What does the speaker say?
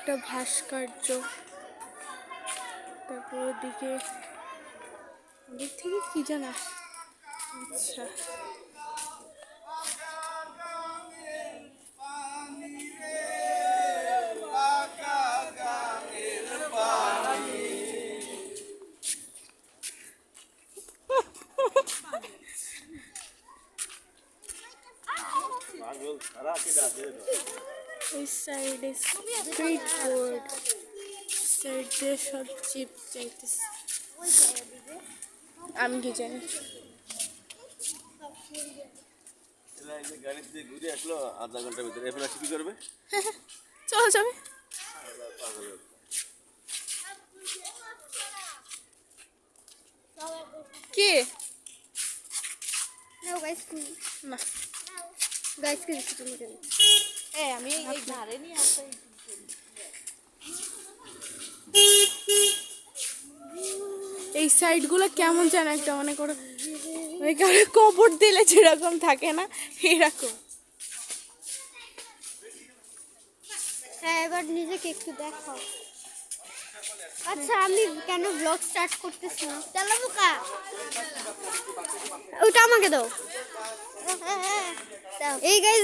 একটা ভাস্কর্য, তারপর ওদিকে ওদিক থেকে কি জানা। আচ্ছা এই সাইডে স্ট্রিট ফুড, সাইডে সব চিপ চাইতেছে। আমি কি জানি। গাড়িতে ঘুরে আসলো আধা ঘন্টার ভিতরে, এরপর কি করবে? চলো যাবে। কে No guys, না guys কি দিচ্ছ তুমি কেন? আমি এই ধারে নিয়ে আসতে এই সাইডগুলো কেমন যেন একটা মনে করো ওইখানে কবর দিলে যেরকম থাকে না এরকম। হ্যাঁ এবার নিজেকে একটু দেখাও। আচ্ছা আমি কেন ব্লগ স্টার্ট করতেছি না? চালাবো কা ওটা আমাকে দাও। এই গাইস